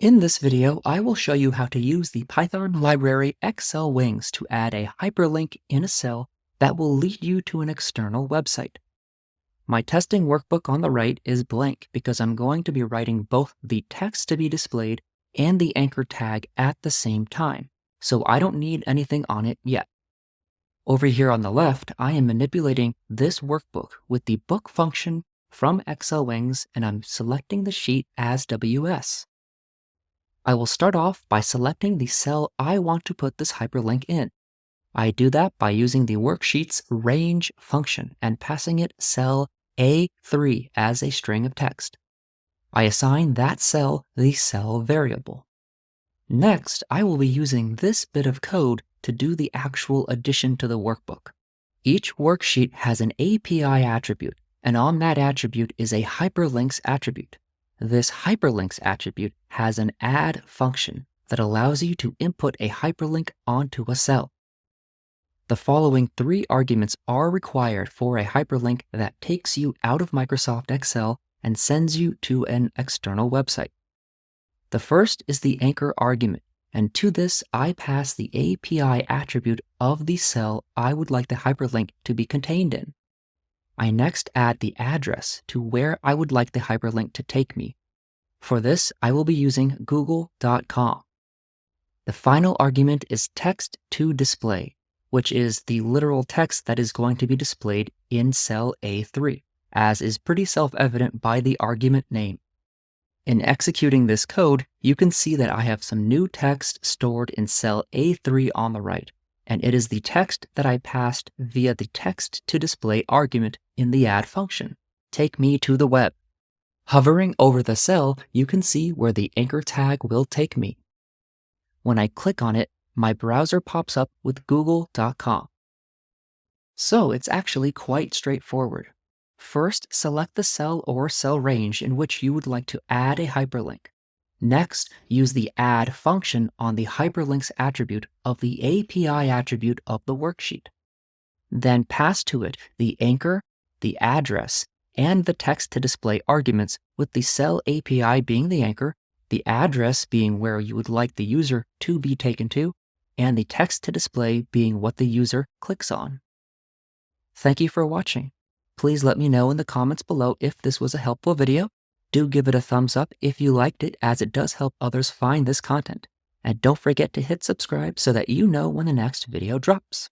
In this video, I will show you how to use the Python library xlwings to add a hyperlink in a cell that will lead you to an external website. My testing workbook on the right is blank because I'm going to be writing both the text to be displayed and the anchor tag at the same time, so I don't need anything on it yet. Over here on the left, I am manipulating this workbook with the book function from xlwings, and I'm selecting the sheet as WS. I will start off by selecting the cell I want to put this hyperlink in. I do that by using the worksheet's range function and passing it cell A3 as a string of text. I assign that cell the cell variable. Next, I will be using this bit of code to do the actual addition to the workbook. Each worksheet has an API attribute, and on that attribute is a hyperlinks attribute. This hyperlinks attribute has an add function that allows you to input a hyperlink onto a cell. The following three arguments are required for a hyperlink that takes you out of Microsoft Excel and sends you to an external website. The first is the anchor argument, and to this I pass the API attribute of the cell I would like the hyperlink to be contained in. I next add the address to where I would like the hyperlink to take me. For this, I will be using google.com. The final argument is text to display, which is the literal text that is going to be displayed in cell A3, as is pretty self-evident by the argument name. In executing this code, you can see that I have some new text stored in cell A3 on the right, and it is the text that I passed via the text to display argument in the add function. Take me to the web. Hovering over the cell, you can see where the anchor tag will take me. When I click on it, my browser pops up with google.com. So it's actually quite straightforward. First, select the cell or cell range in which you would like to add a hyperlink. Next, use the add function on the hyperlinks attribute of the API attribute of the worksheet. Then pass to it the anchor, the address, and the text to display arguments, with the cell API being the anchor, the address being where you would like the user to be taken to, and the text to display being what the user clicks on. Thank you for watching. Please let me know in the comments below if this was a helpful video. Do give it a thumbs up if you liked it, as it does help others find this content. And don't forget to hit subscribe so that you know when the next video drops.